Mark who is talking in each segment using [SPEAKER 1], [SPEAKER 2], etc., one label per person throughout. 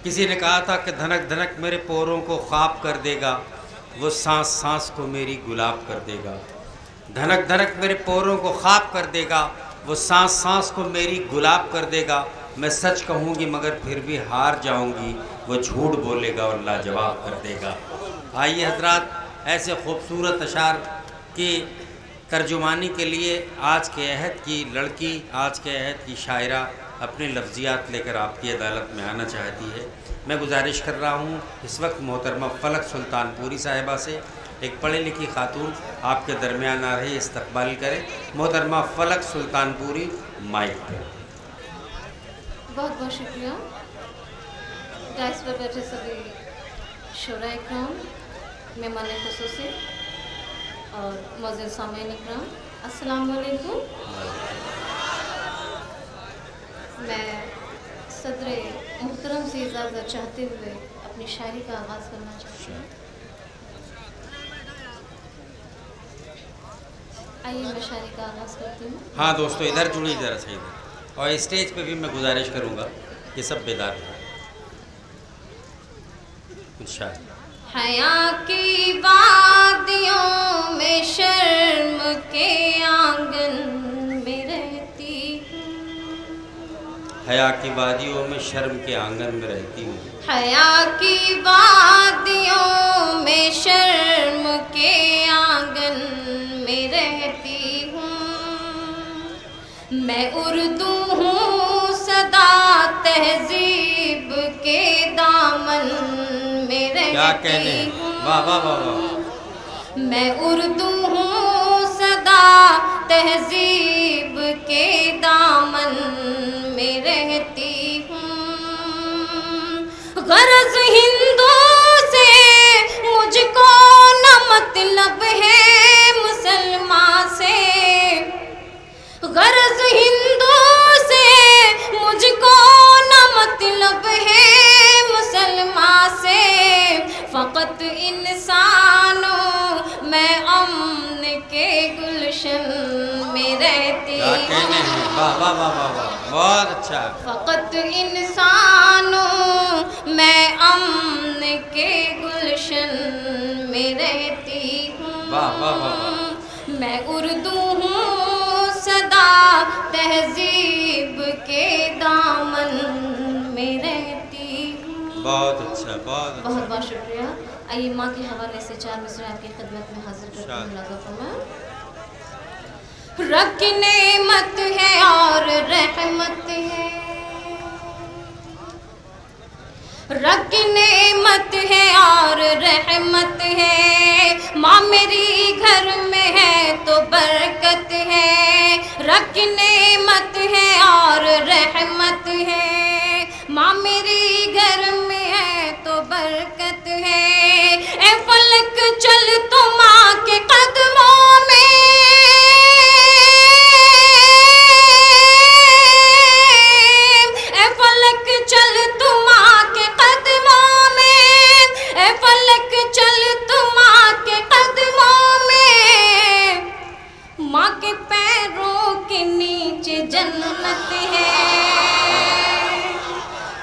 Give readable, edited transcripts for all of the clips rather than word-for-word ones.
[SPEAKER 1] किसी ने कहा था कि धनक धनक मेरे पोरों को ख्वाब कर देगा, वो सांस सांस को मेरी गुलाब कर देगा। धनक धनक मेरे पोरों को ख्वाब कर देगा, वो सांस सांस को मेरी गुलाब कर देगा। मैं सच कहूँगी मगर फिर भी हार जाऊँगी, वो झूठ बोलेगा और लाजवाब कर देगा। आइए हजरात, ऐसे खूबसूरत अशार की तर्जुमानी के लिए आज के अहद की लड़की, आज के अहद की शायरा अपने लफ्ज़ियात लेकर आपकी अदालत में आना चाहती है। मैं गुजारिश कर रहा हूँ इस वक्त मोहतरमा फलक सुल्तानपुरी साहिबा से, एक पढ़ी लिखी खातून आपके दरमियान आ रही, इस्तकबाल करें। मोहतरमा फलक सुल्तानपुरी, माइक पर।
[SPEAKER 2] बहुत बहुत शुक्रिया। डाइस पर बैठे सभी शोरा इकराम, मेहमान खुसूसी और मौजूद सामीन इकराम, अस्सलाम वालेकुम। मैं सदर मुहतरम से इजाज़त चाहते हुए अपनी शायरी का आगाज़ करना चाहती हूँ। आइए मैं शायरी का आगाज़ करती हूँ।
[SPEAKER 1] हाँ दोस्तों, इधर जुड़ी ज़रा से इधर, और स्टेज पे भी मैं गुजारिश करूँगा कि सब बेदार हैं।
[SPEAKER 2] हया की वादियों में शर्म के आंगन में रहती हूँ।
[SPEAKER 1] हया की वादियों में शर्म के आंगन में रहती हूँ।
[SPEAKER 2] हया की वादियों में शर्म के आंगन में रहती हूँ। मैं उर्दू हूँ सदा तहजीब के दामन में रहती हूँ।
[SPEAKER 1] वाह वाह वाह वाह।
[SPEAKER 2] मैं उर्दू हूँ सदा तहजीब के दामन में रहती हूँ। गरज हिंदू से मुझको न मतलब है मुसलमान से। गरज हिंदू से मुझको न मतलब है मुसलमान से। फ़कत इंसानों मैं अमन के गुलशन में रहती हूँ।
[SPEAKER 1] वाह वाह वाह वाह वाह, बहुत अच्छा।
[SPEAKER 2] फ़कत इंसानों मैं अमन के गुलशन में रहती हूँ।
[SPEAKER 1] वाह वाह वाह वाह।
[SPEAKER 2] मैं उर्दू हूँ सदा तहजीब के दामन में रहती हूँ।
[SPEAKER 1] बहुत अच्छा, बहुत अच्छा।
[SPEAKER 2] बहुत बहुत शुक्रिया। आइए माँ के हवाले से चार मिसरे आपकी खिदमत में हाजिर करती हूँ। रब की नेमत है और रहमत है, रब की नेमत है और रहमत है। माँ मेरी घर में है तो बरकत है। रब की नेमत है और रहमत है। माँ मेरी घर में है तो बरकत है। ए फलक चल तो माँ के कदमों में, ए फलक चल तू माँ के कदमों में, ए फलक चल तू माँ के कदमों में। माँ के पैरों के नीचे जन्नत है।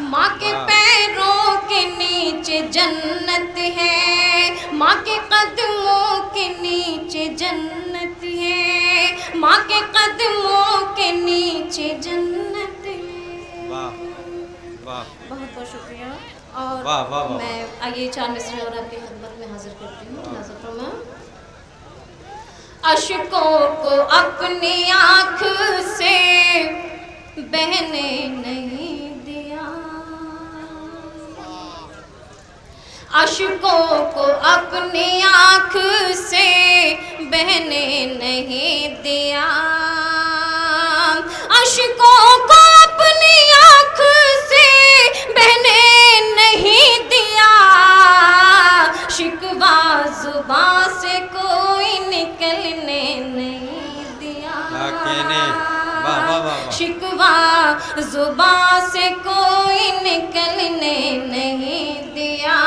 [SPEAKER 2] माँ के पैरों के नीचे जन्नत है। माँ के कदमों के नीचे जन्नत है। माँ के कदमों के नीचे जन्नत है।
[SPEAKER 1] वाह वाह,
[SPEAKER 2] बहुत बहुत शुक्रिया। और
[SPEAKER 1] वाह वाह वाह।
[SPEAKER 2] मैं आइए चार मिसरे और आपकी खिदमत में हाजिर करती हूँ। नाज़िर फरमा। अश्कों को अपनी आँख से बहने नहीं दिया। अश्कों को अपनी आँख से बहने नहीं दिया। अश्कों को अपनी आँख से बहने नहीं दिया। शिकवा जुबां से कोई निकलने नहीं दिया।
[SPEAKER 1] वाह वाह वाह।
[SPEAKER 2] शिकवा जुबां से कोई निकलने नहीं दिया।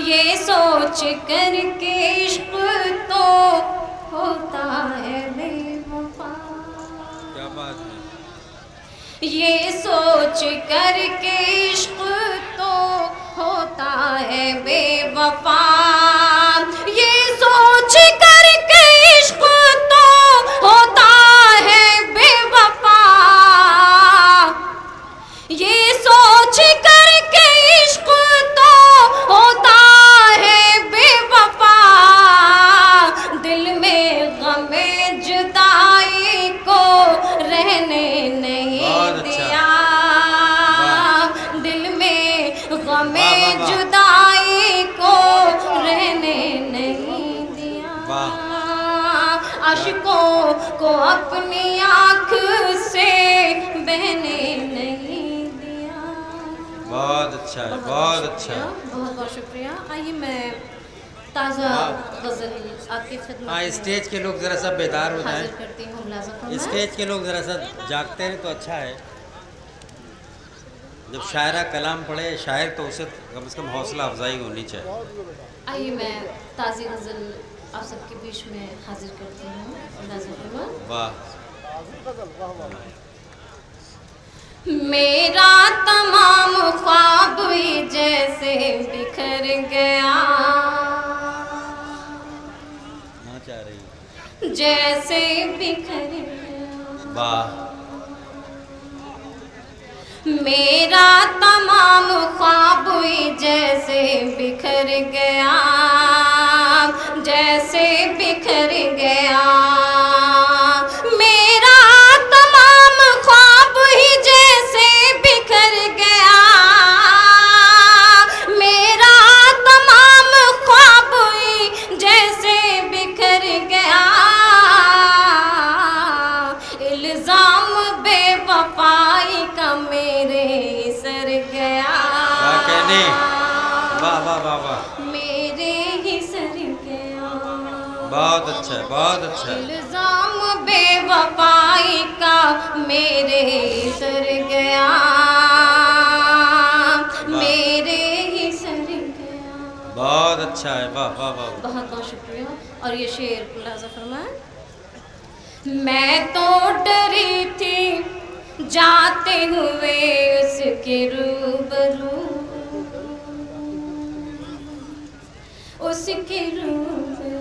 [SPEAKER 2] ये सोच कर के इश्क तो होता है बेवफा।
[SPEAKER 1] क्या बात है।
[SPEAKER 2] ये सोच कर के इश्क तो होता है बेवफा, ये सोच कर के इश्क तो होता है बेवफा, ये सोच कर के इश्क तो होता है बेवफा, दिल में गमे जुदाई को रहने नहीं दिया, दिल में गमे जुदाई को रहने नहीं दिया, आशिकों को अपनी आँख से बहने नहीं दिया।
[SPEAKER 1] बहुत अच्छा है, बहुत अच्छा है।
[SPEAKER 2] बहुत बहुत शुक्रिया। आइए मैं ताज़ा गज़ल आपकी खिदमत
[SPEAKER 1] हाँ,
[SPEAKER 2] में
[SPEAKER 1] स्टेज के लोग ज़रा सा बेदार हो
[SPEAKER 2] हाजिर
[SPEAKER 1] जाएं।
[SPEAKER 2] करती हूँ। मुलाज़ा फरमाएं।
[SPEAKER 1] स्टेज के लोग ज़रा सा जागते हैं तो अच्छा है। जब शायरा कलाम पढ़े शायर तो उसे कम से कम हौसला अफजाई होनी चाहिए।
[SPEAKER 2] आइए मैं ताज़ी गज़ल आप सबके बीच में हाजिर करती हूँ। मुलाज़ा फरमाएं।
[SPEAKER 1] वाह।
[SPEAKER 2] मेरा तमाम ख्वाब ही जैसे बिखर गया,
[SPEAKER 1] कहाँ जा रही है?
[SPEAKER 2] जैसे बिखर गया,
[SPEAKER 1] वाह।
[SPEAKER 2] मेरा तमाम ख्वाब ही जैसे बिखर गया, जैसे बिखर गया, मेरा तमाम ख्वाब ही जैसे बिखर गया, मेरा तमाम ख्वाब ही जैसे बिखर गया, इल्ज़ाम बेवफाई का मेरे सर गया,
[SPEAKER 1] वाह कहने, वाह वाह वाह वाह,
[SPEAKER 2] मेरे ही सर गया।
[SPEAKER 1] बहुत अच्छा है, बहुत अच्छा है।
[SPEAKER 2] इल्ज़ाम बेवफाई का मेरे सर गया, मेरे ही सर गया।
[SPEAKER 1] बहुत अच्छा है, वाह वाह वाह।
[SPEAKER 2] बहुत बहुत शुक्रिया। और ये शेर मुलाज़ा फरमाएं। मैं तो डरी थी जाते हुए उसके रूबरू, उसके रूबरू,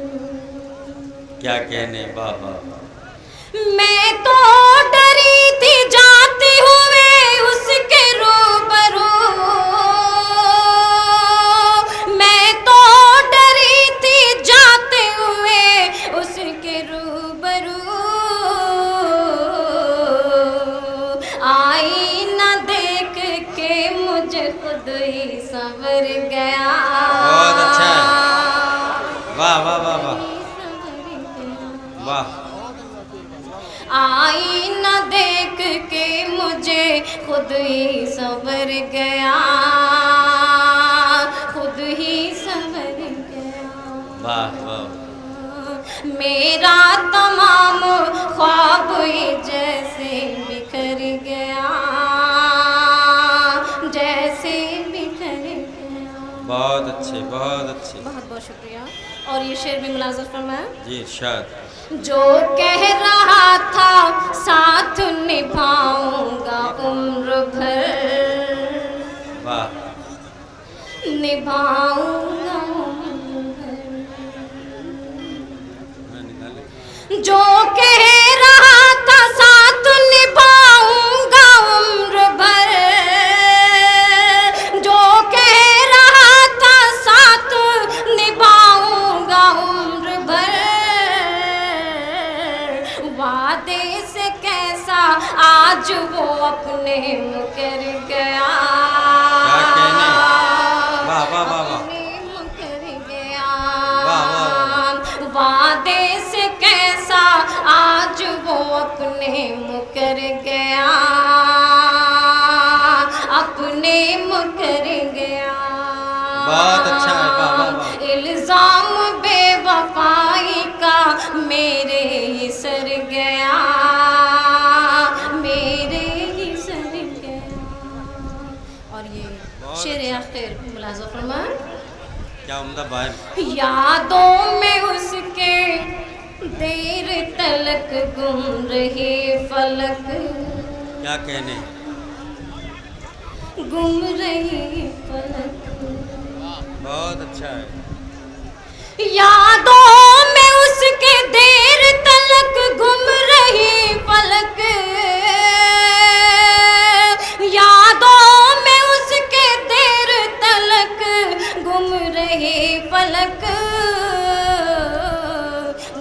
[SPEAKER 1] क्या कहने, वाह वाह।
[SPEAKER 2] मैं तो डरी थी जाते हुए उसके रूबरू, मैं तो डरी थी जाते हुए उसके रूबरू, आई न देख के मुझे खुद ही संवर गया।
[SPEAKER 1] बहुत अच्छा है, वाह वाह वाह वाह वाह।
[SPEAKER 2] आई न देख के मुझे खुद ही संवर गया, खुद ही संवर गया।
[SPEAKER 1] वाह वाह।
[SPEAKER 2] मेरा तमाम ख्वाब ही जैसे बिखर गया, जैसे बिखर गया।
[SPEAKER 1] बहुत अच्छे, बहुत अच्छे।
[SPEAKER 2] बहुत बहुत शुक्रिया। और ये शेर भी मुलाज़ा फरमाएं।
[SPEAKER 1] जी इरशाद।
[SPEAKER 2] जो कह रहा था साथ निभाऊंगा उम्र भर,
[SPEAKER 1] वाह।
[SPEAKER 2] निभाऊंगा उम्र भर,
[SPEAKER 1] मैं निकाले।
[SPEAKER 2] जो कह रहा था साथ निभाऊंगा उम्र भर, जो कह रहा था साथ निभाऊंगा उम्र भर, वादे से कैसा आज वो अपने मुकर गया।
[SPEAKER 1] क्या कहने, वाह वाह वाह वाह।
[SPEAKER 2] अपने मुकर गया।
[SPEAKER 1] वाह, वाह,
[SPEAKER 2] वादे से कैसा आज वो अपने मुकर गया, अपने मुकर गया।
[SPEAKER 1] बहुत अच्छा है, वाह वाह वाह।
[SPEAKER 2] इल्ज़ाम बेवफाई का मेरे ही सर गया, मेरे ही सर गया। और ये शेर आखिर मुलाज़ा फरमाएं।
[SPEAKER 1] क्या उम्दा बात।
[SPEAKER 2] यादों में उसके देर तलक गुम रहे फलक,
[SPEAKER 1] क्या कहने,
[SPEAKER 2] गुम रही पलक।
[SPEAKER 1] बहुत अच्छा है।
[SPEAKER 2] यादों में उसके देर तलक गुम रही पलक। यादों में उसके देर तलक गुम रही पलक।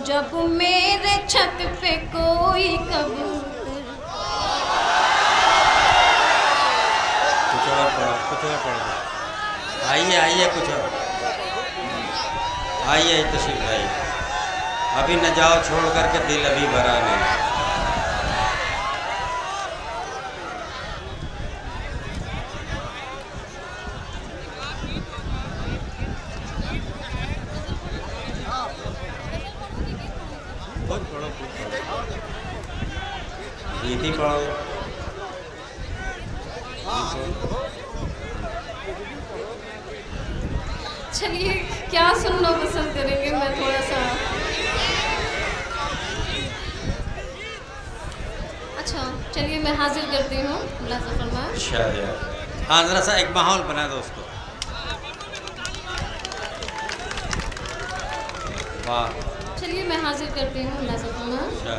[SPEAKER 2] जब मेरे छत पे कोई कबूतर।
[SPEAKER 1] कुछ और पढ़ो, कुछ और पढ़ो। आइए आइए, कुछ और आइए, तशरीफ आइए। अभी न जाओ छोड़ करके, दिल अभी भरा नहीं। खुद पढ़ो, खुद पढ़ो, दीदी पढ़ो।
[SPEAKER 2] चलिए, क्या सुनना पसंद करेंगे? मैं थोड़ा सा, अच्छा चलिए मैं हाजिर करती हूँ मुलाज़ा फरमाएं।
[SPEAKER 1] अच्छा यार, हाँ ज़रा सा एक माहौल बना दो उसको। वाह,
[SPEAKER 2] चलिए मैं हाजिर करती हूँ मुलाज़ा फरमाएं।
[SPEAKER 1] अच्छा।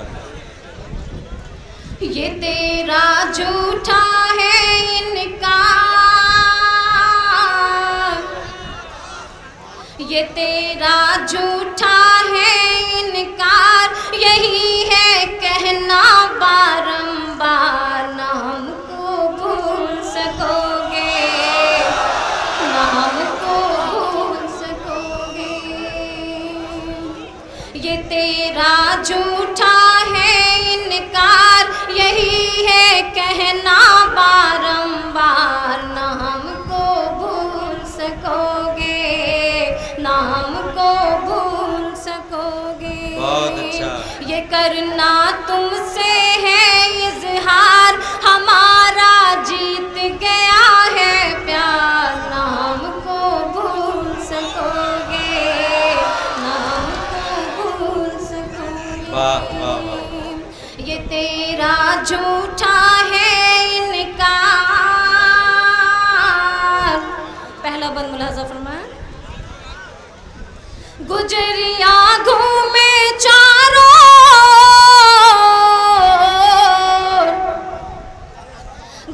[SPEAKER 2] ये तेरा झूठा है इनकार, ये तेरा झूठा है इनकार, यही है कहना बारंबार। ना हमको भूल सकोगे, ना हमको भूल सकोगे। ये तेरा झूठा है इनकार, यही है कहना बारंबार। ना हमको भूल सकोगे, ना हमको भूल सकोगे।
[SPEAKER 1] बहुत अच्छा।
[SPEAKER 2] ये करना तुमसे है इजहार, हमारा जीत गया है प्यार। ना हमको भूल सकोगे, ना हमको भूल सकोगे।
[SPEAKER 1] वाह वाह वाह।
[SPEAKER 2] ये तेरा झूठा है इनकार। पहला बंद मुलाज़ा फरमाएं। गुजरिया घूमे चारों,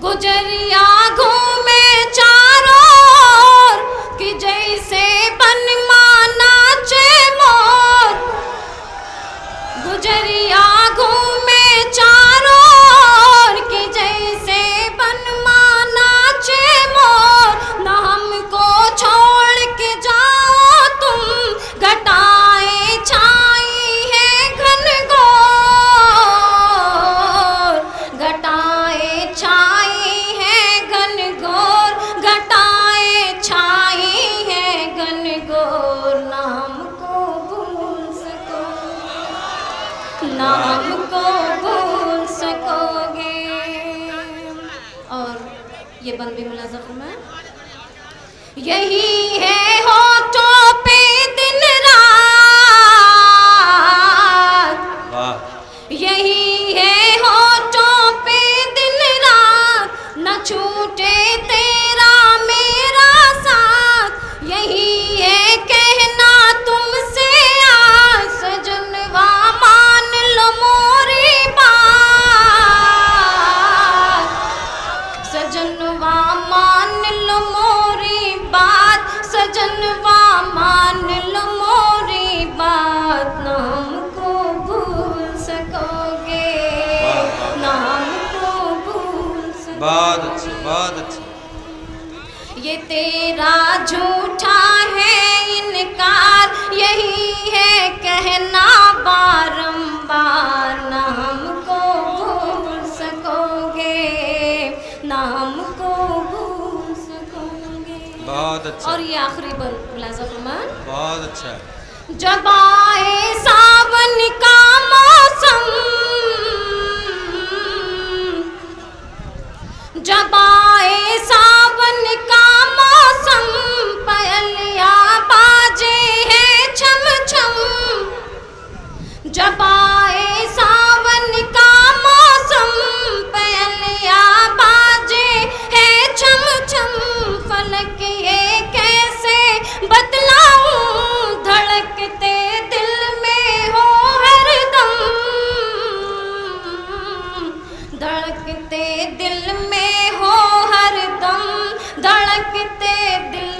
[SPEAKER 2] गुजरिया घूमे चारों, कि जैसे बन माना चे मोर। गुजरिया घूमे चारों, कि जैसे बन माना चे मोर। न हमको छोड़ के जाओ तुम, घटाएं छाई है घनघोर, घटाएं छाई है घनघोर, घटाएं छाई है घनघोर। ना हमको भूल सकोगे, ना हमको भूल सकोगे। और ये बंद भी मुलाज़ा फरमाएं। यही है होठों पे दिन रात,
[SPEAKER 1] वाह,
[SPEAKER 2] यही है होठों पे दिन रात। न छूटे तेरा मेरा साथ, यही है कहना तुमसे आज। सजनवा मान लो मोरी बात, सजनवा मान लो मोरी बात, सजनवा मान लो मोरी बात। ना हमको भूल सकोगे, ना हमको भूल सकोगे।
[SPEAKER 1] बहुत अच्छी, बहुत अच्छी।
[SPEAKER 2] ये तेरा झूठा है इनकार, यही है कहना बारंबार। ना हमको भूल सकोगे, ना हमको भूल सकोगे।
[SPEAKER 1] बहुत अच्छा।
[SPEAKER 2] और ये आखिरी बंद मुलाज़ा फरमाएं।
[SPEAKER 1] बहुत अच्छा।
[SPEAKER 2] जब आए सावन का मौसम, जब आए सावन का मौसम, पायलिया बाजे है छम छम। जब आए सावन का मौसम, पायलिया बाजे है छम धड़कते दिल में हो हर दम, धड़कते दिल